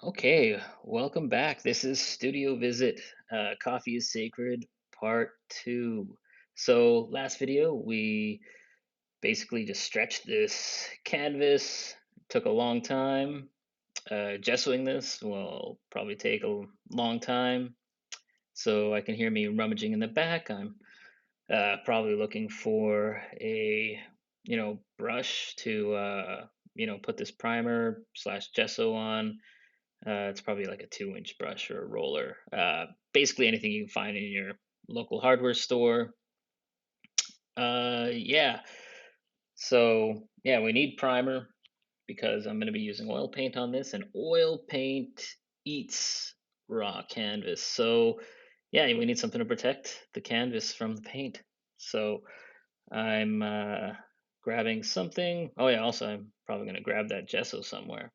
Okay, welcome back. This is Studio Visit, Coffee is Sacred, Part 2. So, last video, we basically just stretched this canvas. Took a long time. Gessoing this will probably take a long time. So, I can hear me rummaging in the back. I'm probably looking for a, brush to, put this primer slash gesso on. It's probably like a 2-inch brush or a roller. Basically anything you can find in your local hardware store. Yeah. So yeah, we need primer because I'm going to be using oil paint on this, and oil paint eats raw canvas. So yeah, we need something to protect the canvas from the paint. So I'm grabbing something. Oh yeah, also I'm probably going to grab that gesso somewhere.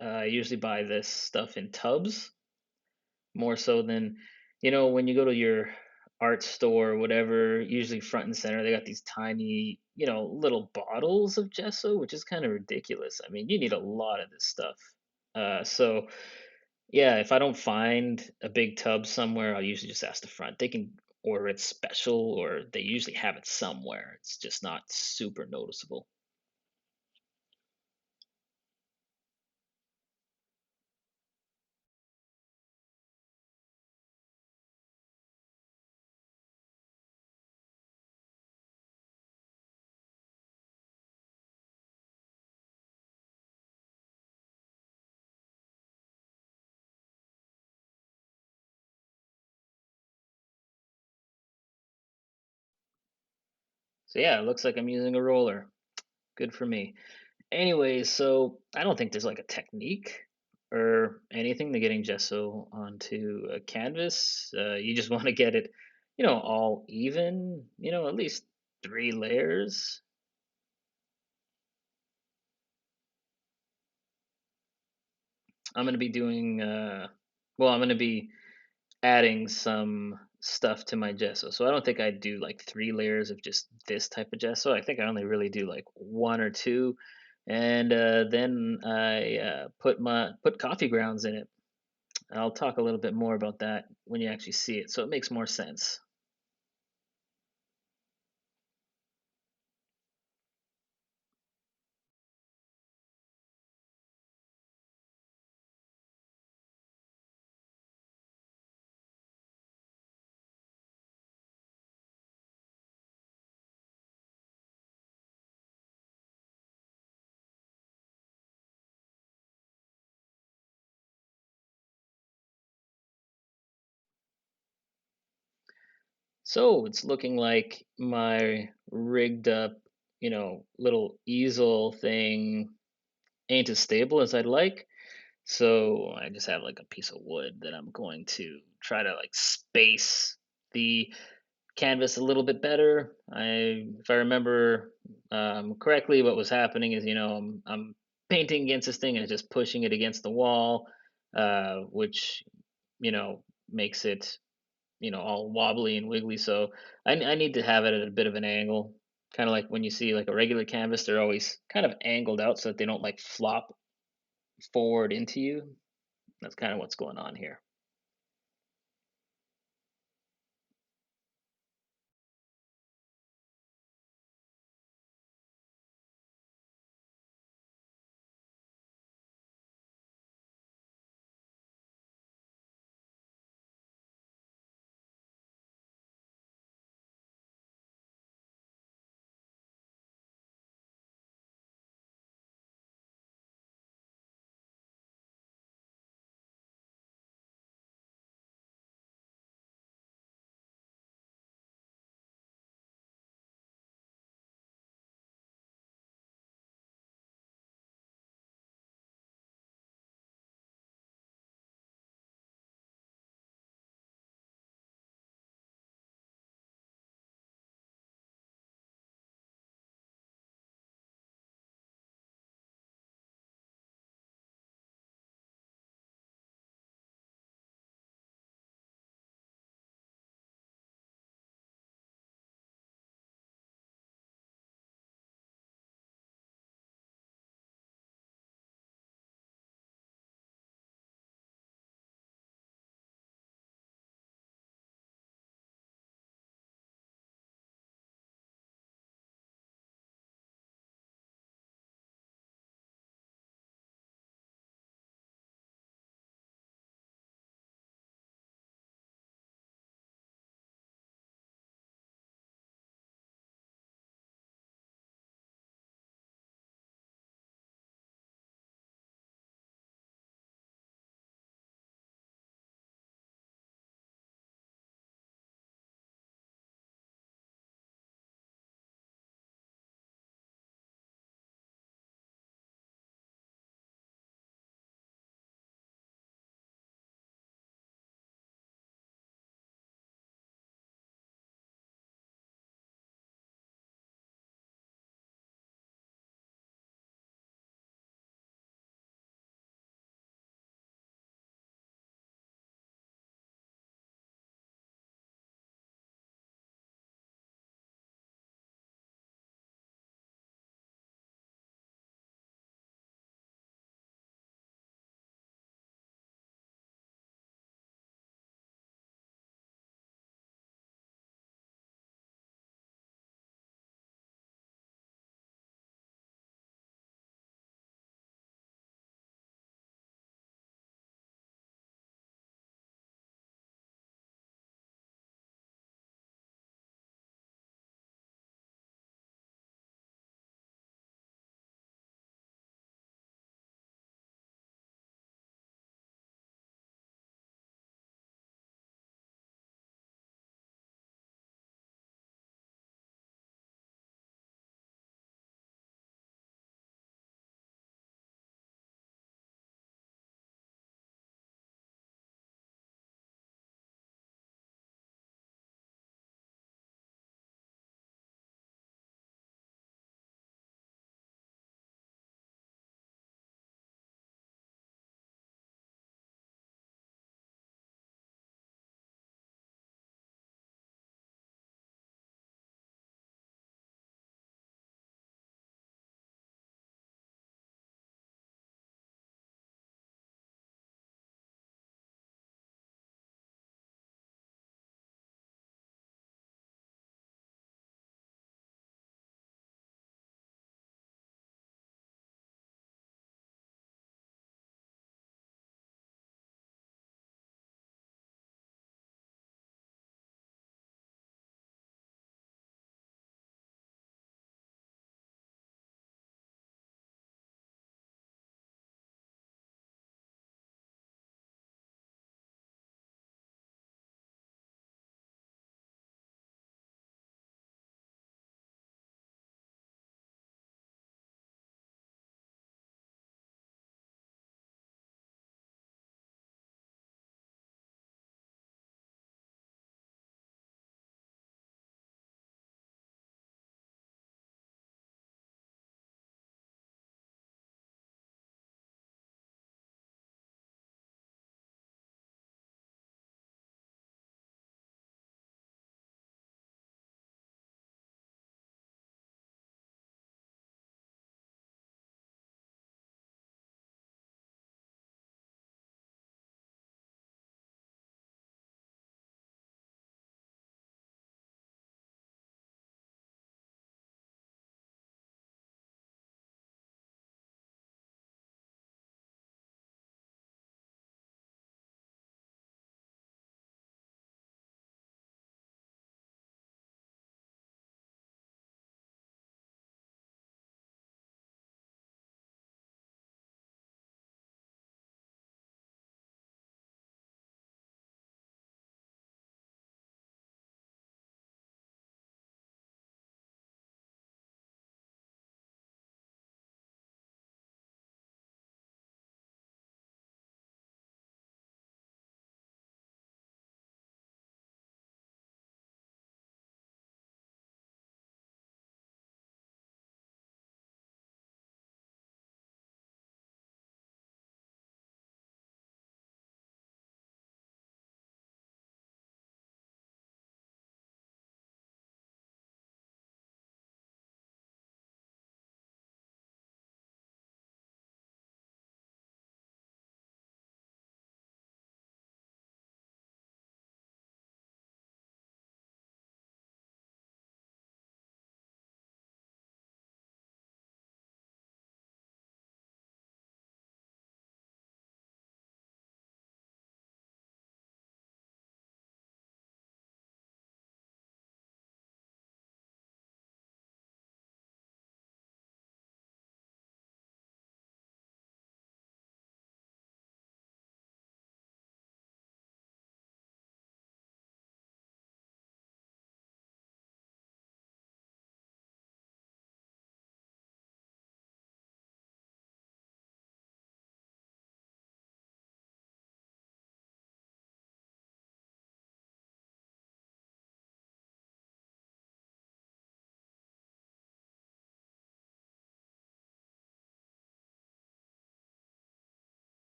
I usually buy this stuff in tubs more so than when you go to your art store or whatever, usually front and center they got these tiny little bottles of gesso, which is kind of ridiculous. I mean, you need a lot of this stuff. So yeah, if I don't find a big tub somewhere, I'll usually just ask the front. They can order it special, or they usually have it somewhere. It's just not super noticeable. So yeah, it looks like I'm using a roller. Good for me. Anyways, so I don't think there's like a technique or anything to getting gesso onto a canvas. You just want to get it, all even, at least 3 layers. I'm going to be doing, I'm going to be adding some stuff to my gesso. So I don't think I'd do like 3 layers of just this type of gesso. I think I only really do like one or two. And then I put coffee grounds in it. I'll talk a little bit more about that when you actually see it, so it makes more sense. So it's looking like my rigged up, little easel thing ain't as stable as I'd like. So I just have like a piece of wood that I'm going to try to like space the canvas a little bit better. If I remember correctly, what was happening is, I'm painting against this thing and just pushing it against the wall, which makes it all wobbly and wiggly. So I need to have it at a bit of an angle, kind of like when you see like a regular canvas, they're always kind of angled out so that they don't like flop forward into you. That's kind of what's going on here.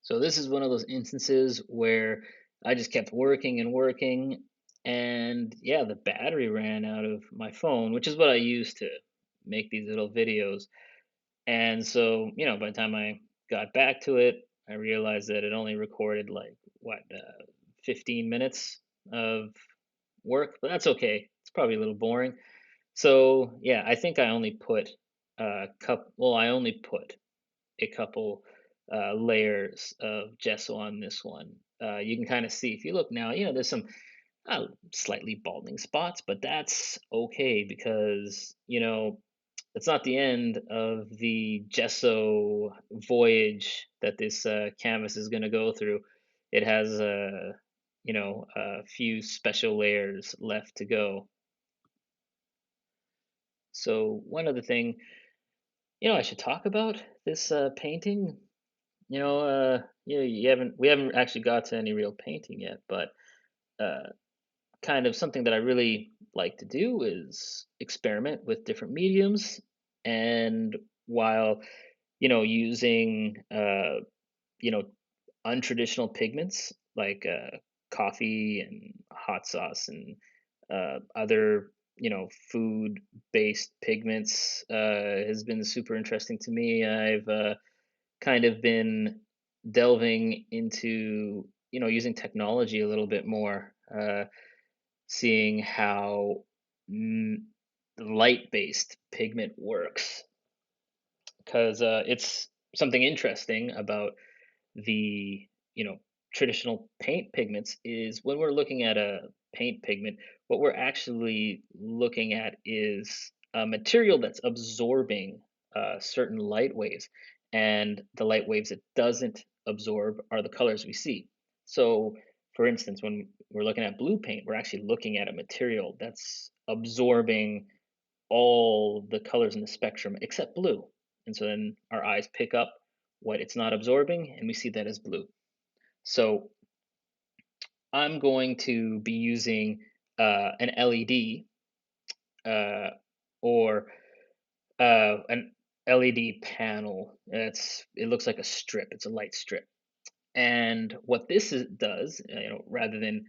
So this is one of those instances where I just kept working and working, and yeah, the battery ran out of my phone, which is what I use to make these little videos. And so, by the time I got back to it, I realized that it only recorded like what, 15 minutes of work, but that's okay. It's probably a little boring. So, yeah, I think I only put I only put a couple layers of gesso on this one. You can kind of see if you look now, there's some slightly balding spots, but that's okay because, it's not the end of the gesso voyage that this canvas is going to go through. It has a few special layers left to go. So one other thing, I should talk about this painting. We haven't actually got to any real painting yet, but uh, kind of something that I really like to do is experiment with different mediums, and while using you know untraditional pigments like coffee and hot sauce and other food based pigments has been super interesting to me. I've kind of been delving into using technology a little bit more, seeing how mm, light based pigment works, because it's something interesting about the traditional paint pigments is when we're looking at a paint pigment, what we're actually looking at is a material that's absorbing certain light waves, and the light waves it doesn't absorb are the colors we see. So for instance, when we're looking at blue paint, we're actually looking at a material that's absorbing all the colors in the spectrum except blue. And so then our eyes pick up what it's not absorbing, and we see that as blue. So I'm going to be using an LED, uh, or an LED panel. It looks like a strip. It's a light strip. And what does, rather than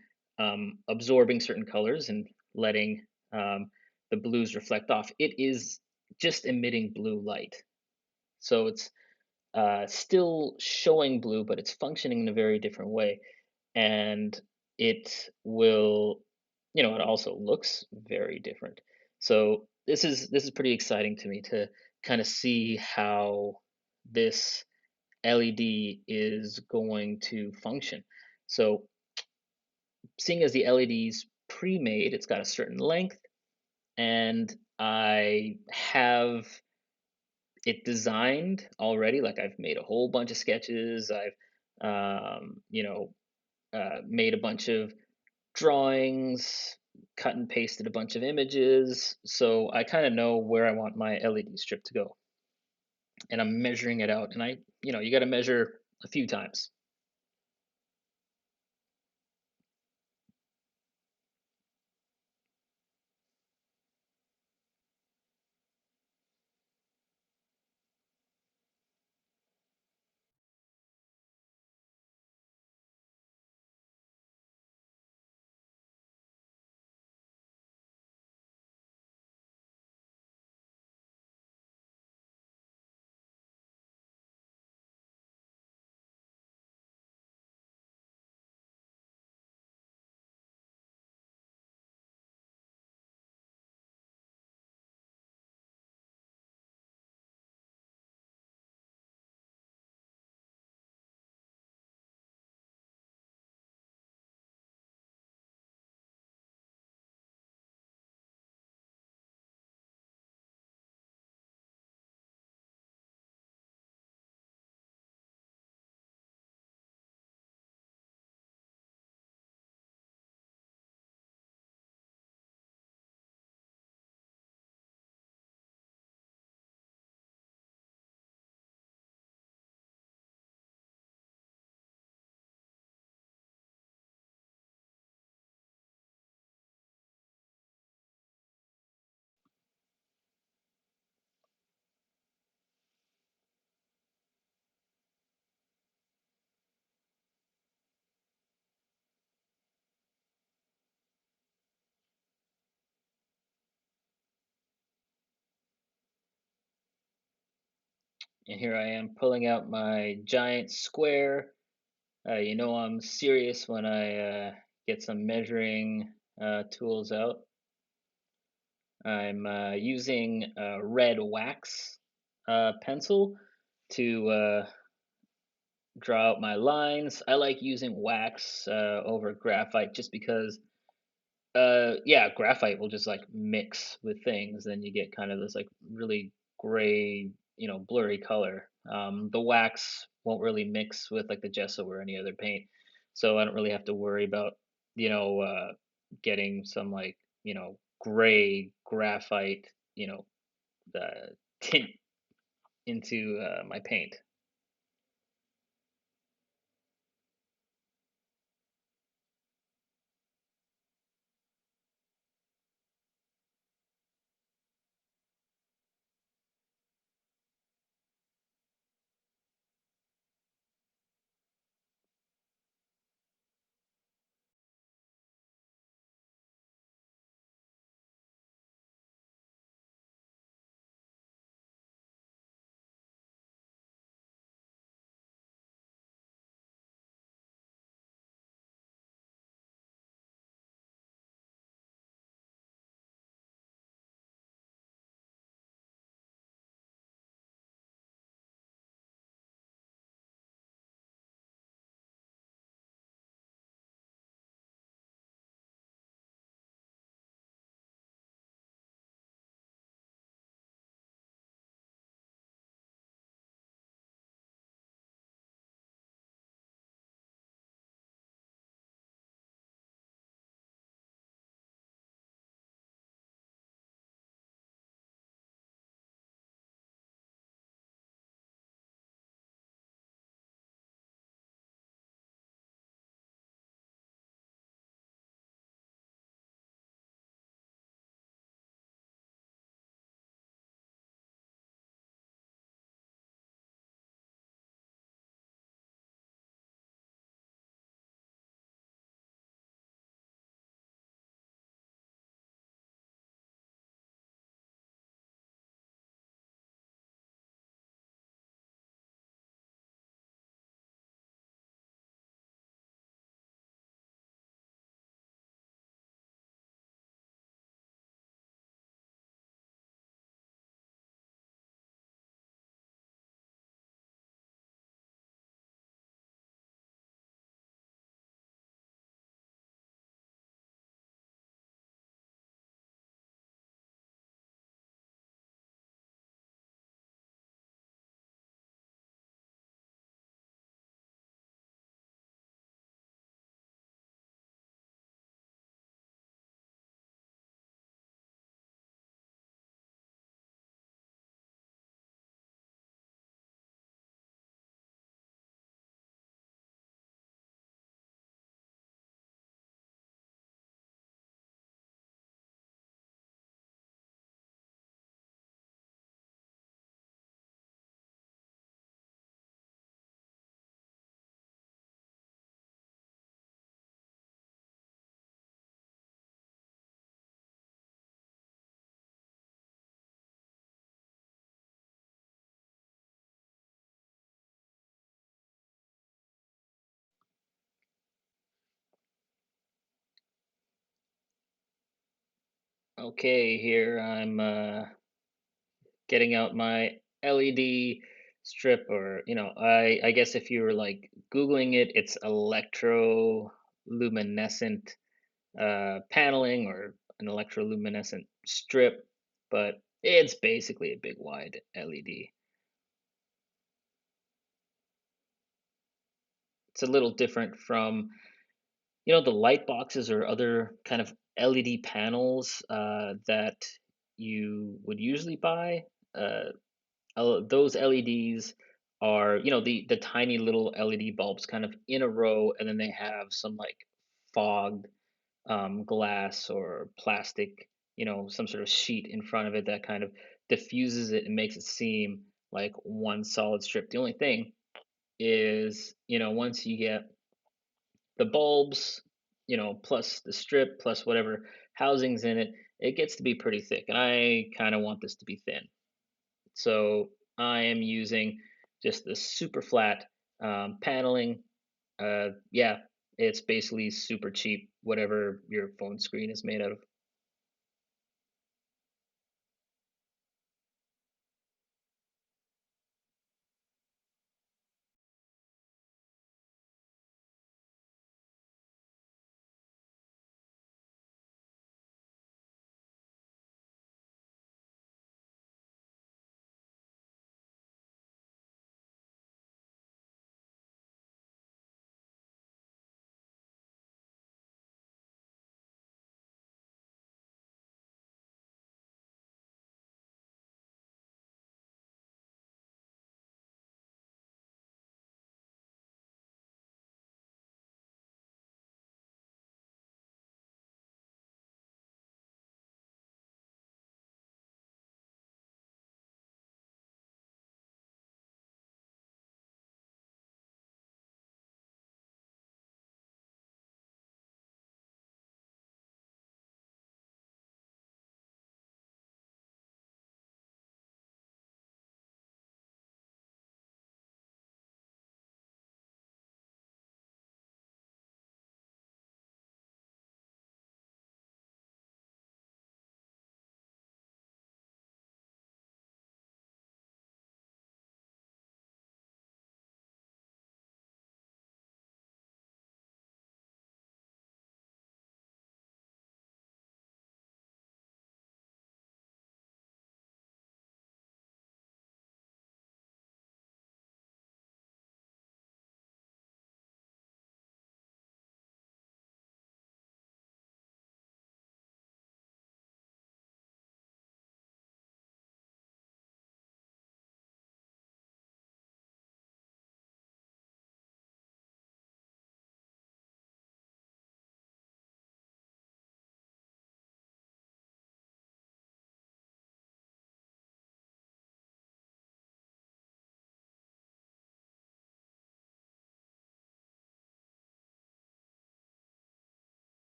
absorbing certain colors and letting the blues reflect off, it is just emitting blue light. So it's still showing blue, but it's functioning in a very different way. And it will, it also looks very different. So this is pretty exciting to me to kind of see how this LED is going to function. So seeing as the LED's pre-made, it's got a certain length, and I have it designed already. Like I've made a whole bunch of sketches. I've made a bunch of drawings, cut and pasted a bunch of images. So I kind of know where I want my LED strip to go, and I'm measuring it out. And you got to measure a few times. And here I am pulling out my giant square. You know I'm serious when I get some measuring tools out. I'm using a red wax pencil to draw out my lines. I like using wax over graphite just because yeah, graphite will just like mix with things, then you get kind of this like really gray, blurry color. The wax won't really mix with like the gesso or any other paint, so I don't really have to worry about, you know, uh, getting some like, gray graphite, the tint into my paint. Okay, here I'm getting out my LED strip, or I guess if you were like Googling it, it's electroluminescent paneling or an electroluminescent strip, but it's basically a big wide LED. It's a little different from, the light boxes or other kind of LED panels that you would usually buy. Uh, those LEDs are, the tiny little LED bulbs kind of in a row, and then they have some like fogged glass or plastic, some sort of sheet in front of it that kind of diffuses it and makes it seem like one solid strip. The only thing is, once you get the bulbs, plus the strip, plus whatever housings in it, it gets to be pretty thick. And I kind of want this to be thin. So I am using just the super flat paneling. Yeah, it's basically super cheap, whatever your phone screen is made out of.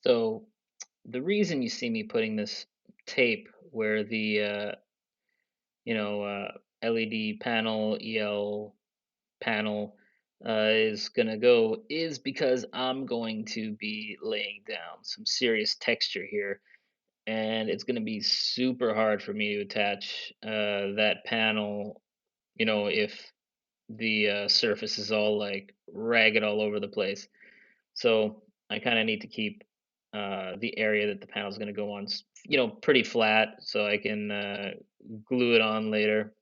So the reason you see me putting this tape where the LED panel, EL panel is gonna go is because I'm going to be laying down some serious texture here, and it's gonna be super hard for me to attach that panel. If the surface is all like ragged all over the place. So I kind of need to keep the area that the panel is going to go on, pretty flat so I can glue it on later.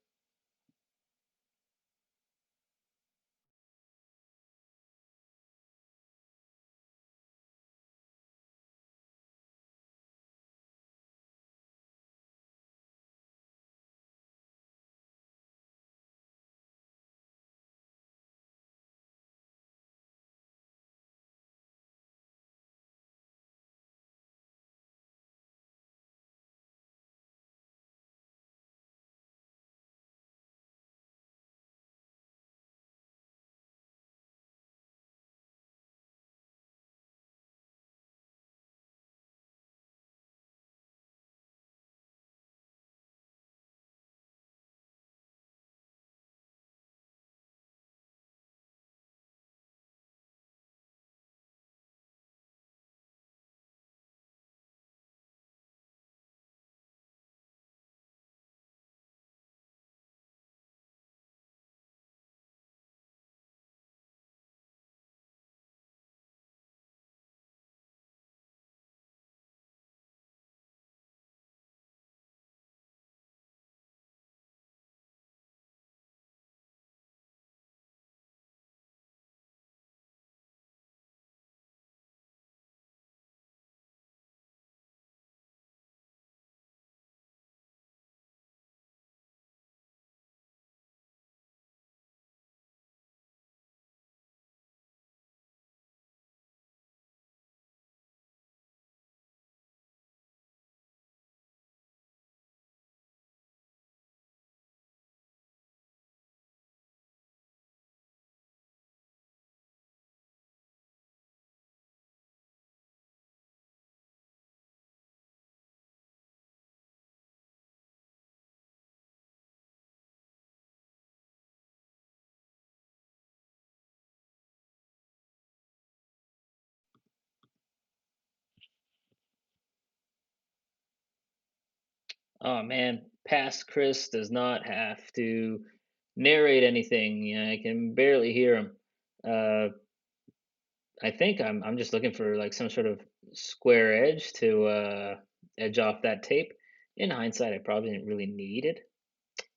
Oh man, past Chris does not have to narrate anything. Yeah, I can barely hear him. Uh, I think I'm just looking for like some sort of square edge to edge off that tape. In hindsight, I probably didn't really need it.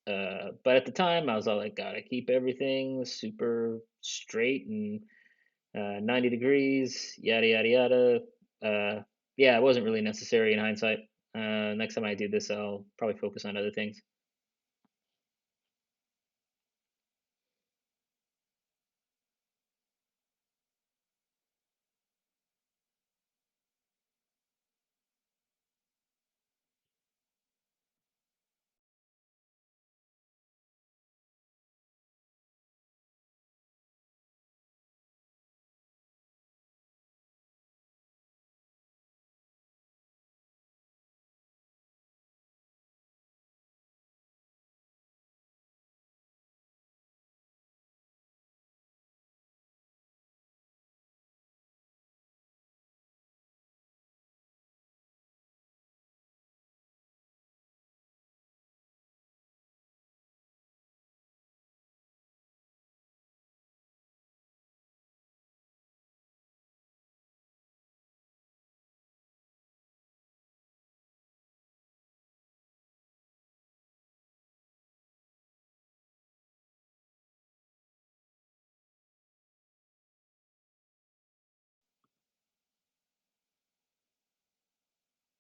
But at the time, I was all like, gotta keep everything super straight and 90 degrees, yada yada yada. Uh, yeah, it wasn't really necessary in hindsight. Next time I do this, I'll probably focus on other things.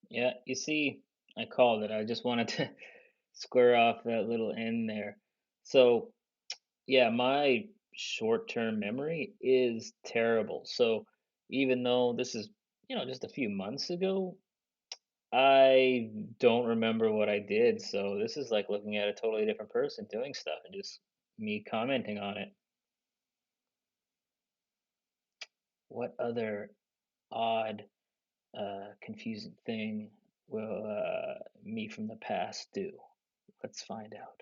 Yeah, you see, I called it. I just wanted to square off that little end there. So, yeah, my short-term memory is terrible. So, even though this is, just a few months ago, I don't remember what I did. So, this is like looking at a totally different person doing stuff and just me commenting on it. What other odd, confusing thing will me from the past do? Let's find out.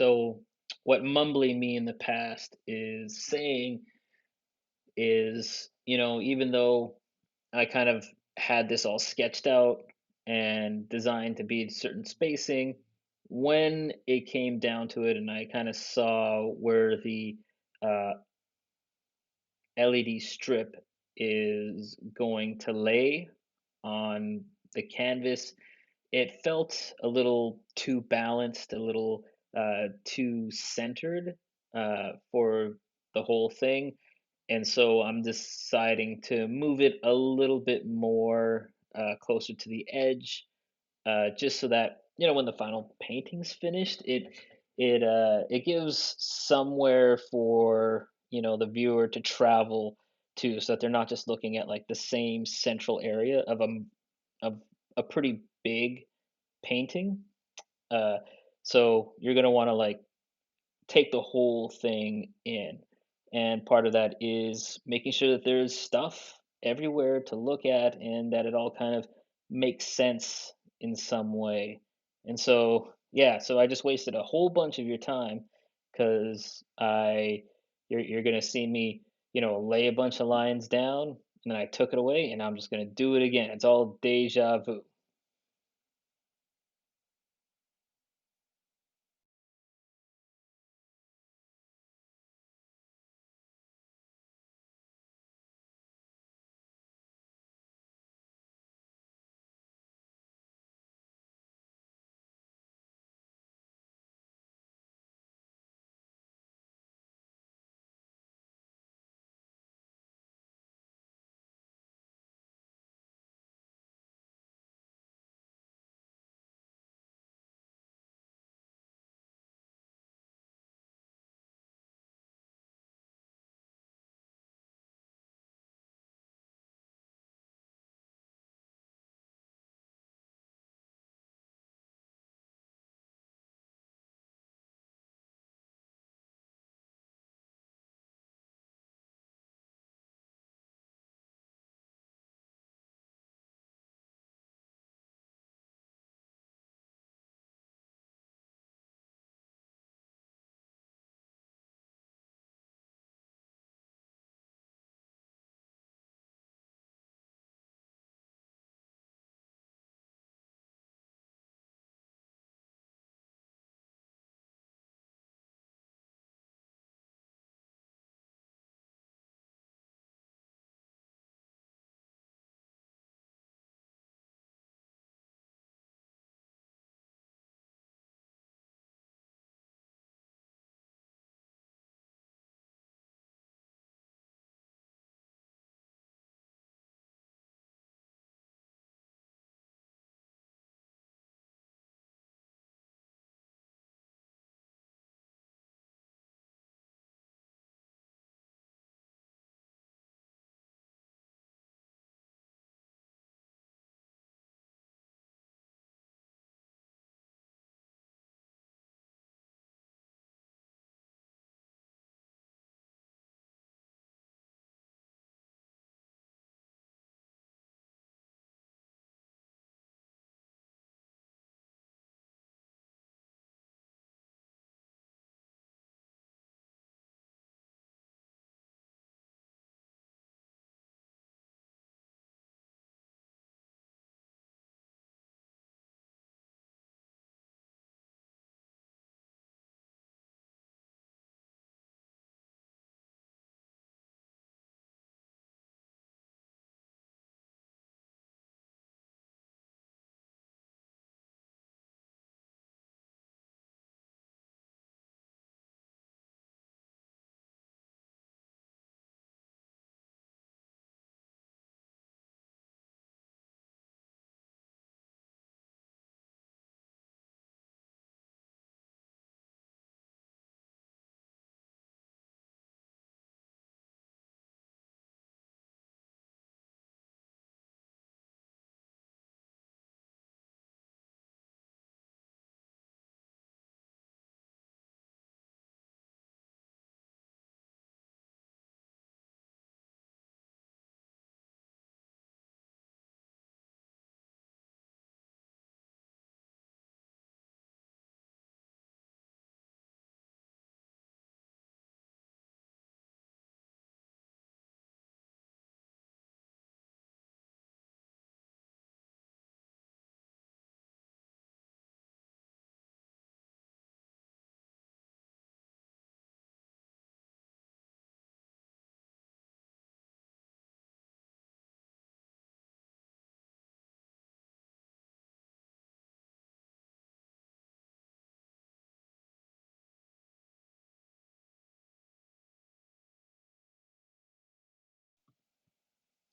So what mumbly me in the past is saying is, even though I kind of had this all sketched out and designed to be a certain spacing, when it came down to it and I kind of saw where the uh, LED strip is going to lay on the canvas, it felt a little too balanced, a little too centered for the whole thing. And so I'm deciding to move it a little bit more closer to the edge, just so that when the final painting's finished, it gives somewhere for the viewer to travel to, so that they're not just looking at like the same central area of a pretty big painting. Uh, so you're gonna want to like take the whole thing in. And part of that is making sure that there's stuff everywhere to look at and that it all kind of makes sense in some way. And so, yeah, so I just wasted a whole bunch of your time because you're gonna see me, lay a bunch of lines down and then I took it away and I'm just gonna do it again. It's all deja vu.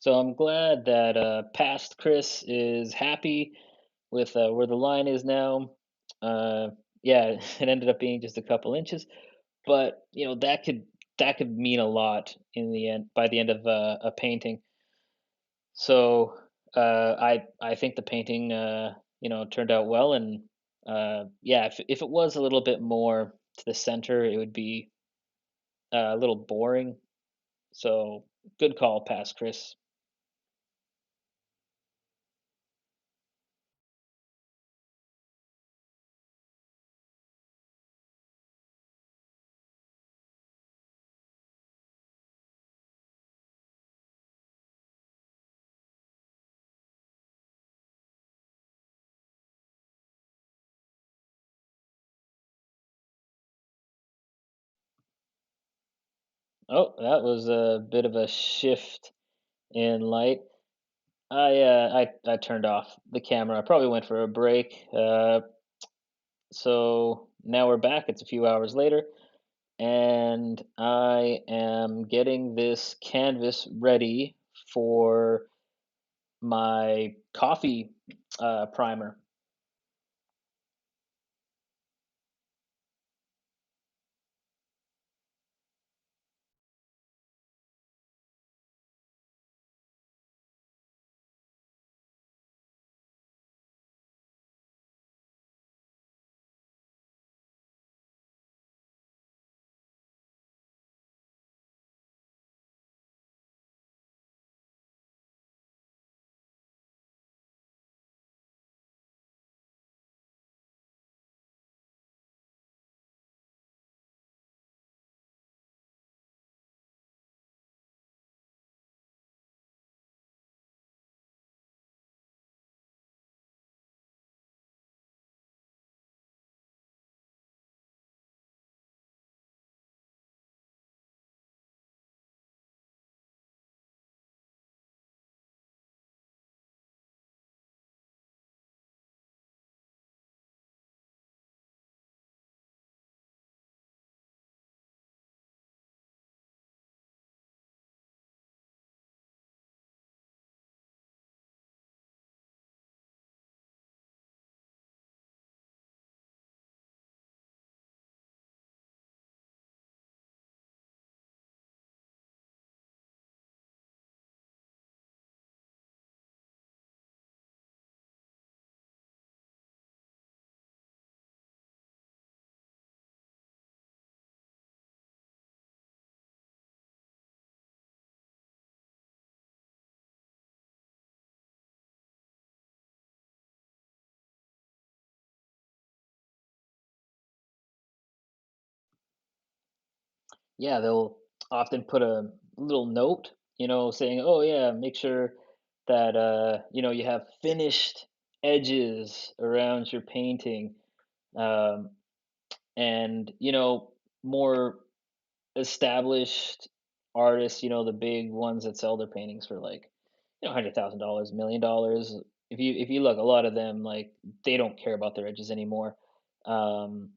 So I'm glad that past Chris is happy with where the line is now. Uh, yeah, it ended up being just a couple inches, but that could mean a lot in the end by the end of a painting. So I think the painting turned out well, and yeah, if it was a little bit more to the center, it would be a little boring. So good call, pass, Chris. Oh, that was a bit of a shift in light. I turned off the camera. I probably went for a break. So now we're back. It's a few hours later, and I am getting this canvas ready for my coffee primer. Yeah, they'll often put a little note, saying, "Oh yeah, make sure that you have finished edges around your painting." Um, and more established artists, the big ones that sell their paintings for like, $100,000, $1 million. If you look, a lot of them like they don't care about their edges anymore. Um,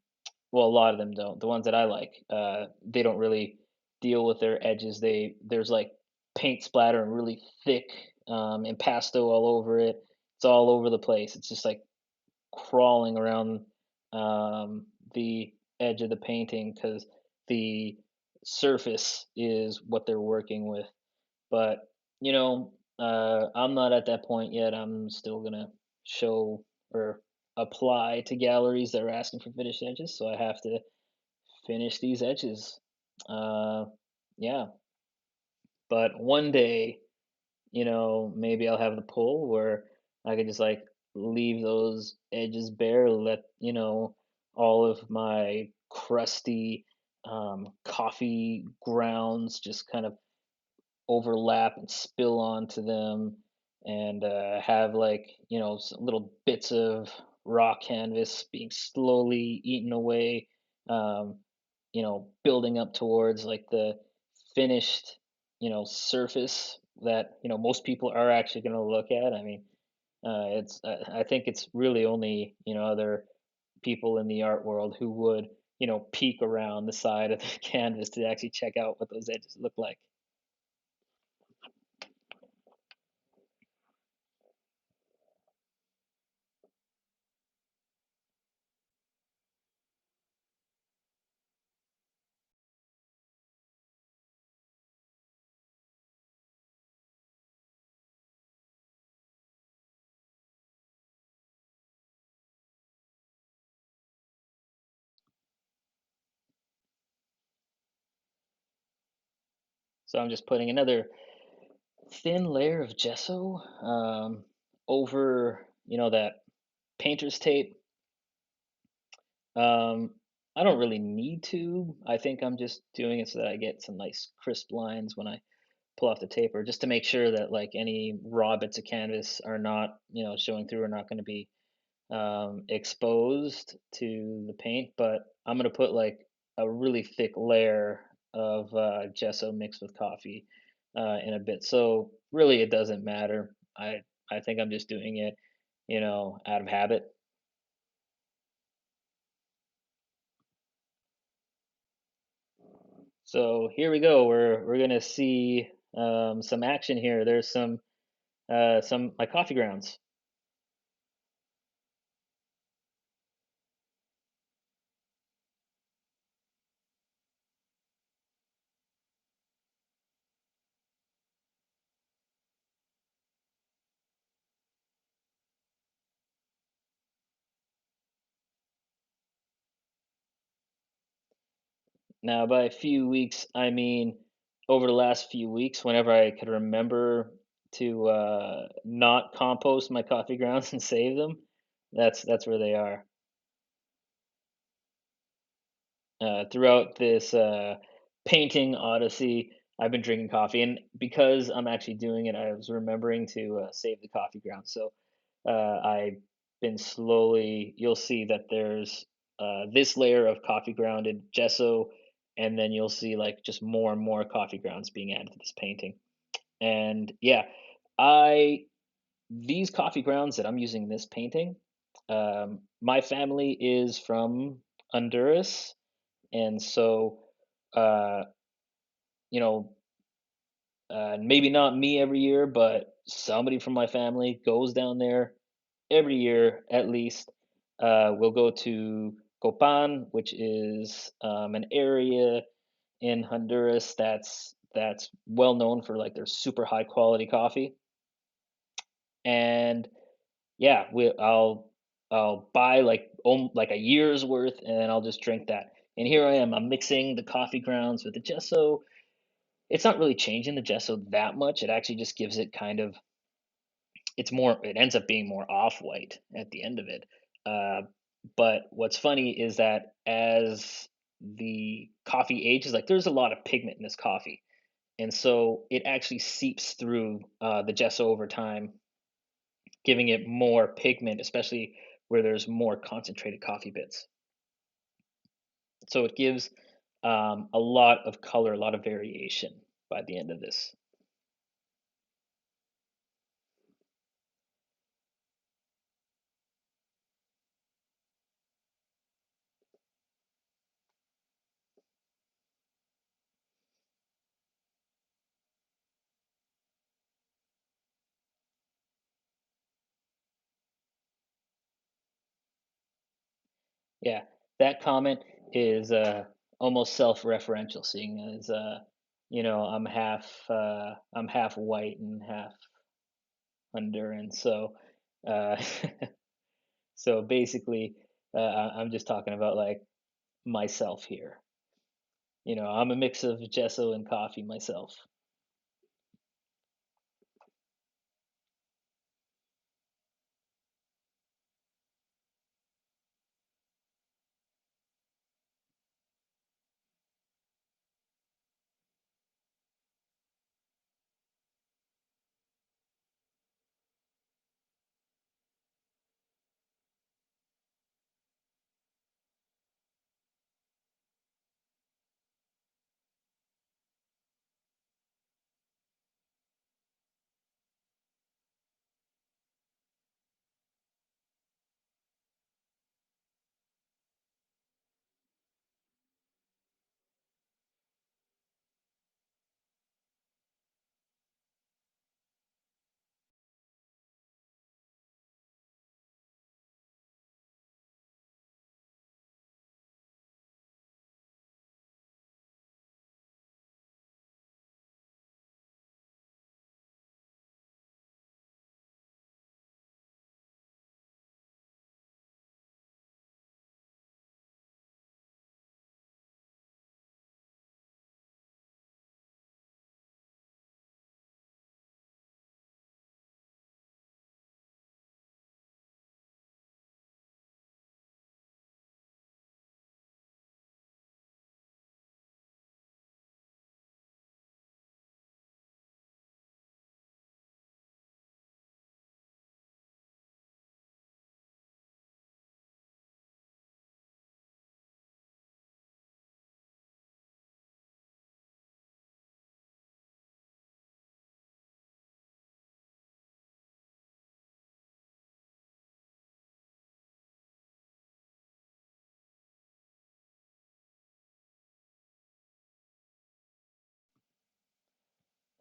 well, a lot of them don't. The ones that I like, they don't really deal with their edges. There's like paint splatter and really thick impasto all over it. It's all over the place. It's just like crawling around the edge of the painting because the surface is what they're working with. But I'm not at that point yet. I'm still gonna show or apply to galleries that are asking for finished edges, so I have to finish these edges. Uh, yeah, but one day, maybe I'll have the pull where I could just like leave those edges bare, let, all of my crusty coffee grounds just kind of overlap and spill onto them, and have like, little bits of raw canvas being slowly eaten away, um, building up towards like the finished, surface that, most people are actually going to look at. I mean, I think it's really only, other people in the art world who would, peek around the side of the canvas to actually check out what those edges look like. So I'm just putting another thin layer of gesso over, that painter's tape. Um, I don't really need to. I think I'm just doing it so that I get some nice crisp lines when I pull off the taper, just to make sure that like any raw bits of canvas are not, showing through, or not going to be exposed to the paint. But I'm gonna put like a really thick layer of gesso mixed with coffee in a bit. So really, it doesn't matter. I think I'm just doing it, out of habit. So here we go. We're gonna see some action here. There's some my coffee grounds. Now, by a few weeks, I mean over the last few weeks, whenever I could remember to not compost my coffee grounds and save them, that's where they are. Throughout this painting odyssey, I've been drinking coffee, and because I'm actually doing it, I was remembering to save the coffee grounds. So I've been slowly. You'll see that there's this layer of coffee grounded gesso, and then you'll see like just more and more coffee grounds being added to this painting. And yeah, I these coffee grounds that I'm using in this painting, my family is from Honduras, and so uh, you know, maybe not me every year, but somebody from my family goes down there every year at least. We'll go to Copan, which is an area in Honduras that's well known for like their super high quality coffee. And yeah, I'll buy like a year's worth, and I'll just drink that. And here I am. I'm mixing the coffee grounds with the gesso. It's not really changing the gesso that much. It actually just gives it kind of, it ends up being more off-white at the end of it. Uh, but what's funny is that as the coffee ages, like there's a lot of pigment in this coffee. And so it actually seeps through the gesso over time, giving it more pigment, especially where there's more concentrated coffee bits. So it gives a lot of color, a lot of variation by the end of this. Yeah, that comment is almost self-referential, seeing as I'm half white and half Honduran. So uh, so basically, I'm just talking about like myself here. I'm a mix of gesso and coffee myself.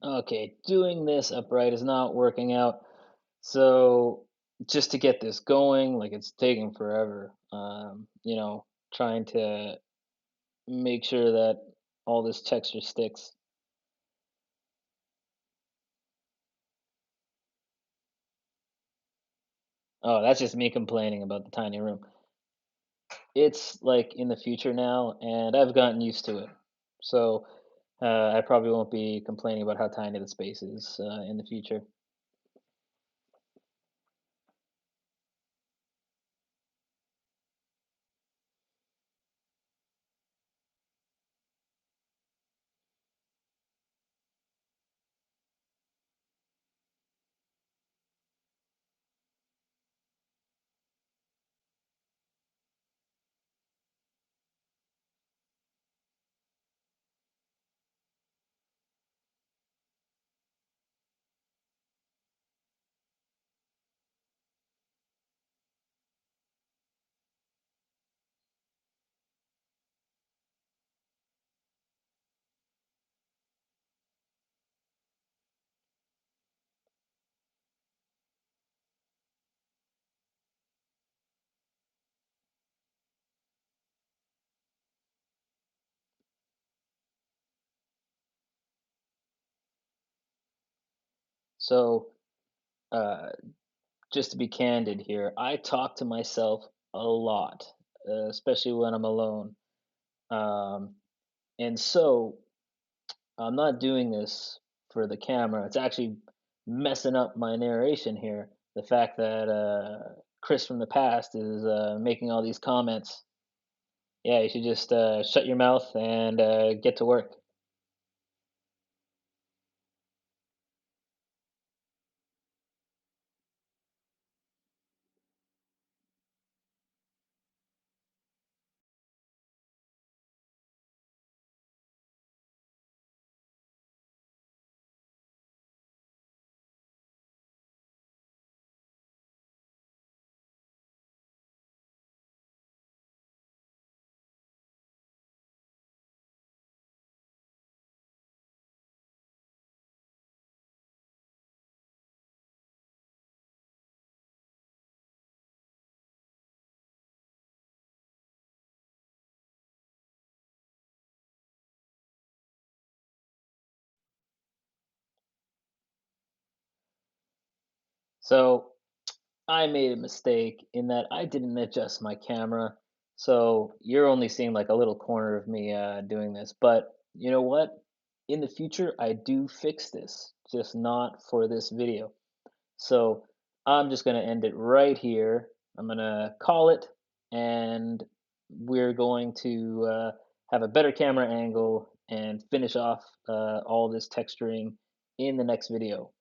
Okay, doing this upright is not working out. So just to get this going, like it's taking forever. Trying to make sure that all this texture sticks. Oh, that's just me complaining about the tiny room. It's like in the future now, and I've gotten used to it. So I probably won't be complaining about how tiny the space is in the future. So uh, just to be candid here, I talk to myself a lot, especially when I'm alone. Um, and so I'm not doing this for the camera. It's actually messing up my narration here. The fact that Chris from the past is making all these comments. Yeah, you should just shut your mouth and get to work. So I made a mistake in that I didn't adjust my camera. So you're only seeing like a little corner of me doing this. But you know what? In the future, I do fix this, just not for this video. So I'm just going to end it right here. I'm going to call it, and we're going to have a better camera angle and finish off all this texturing in the next video.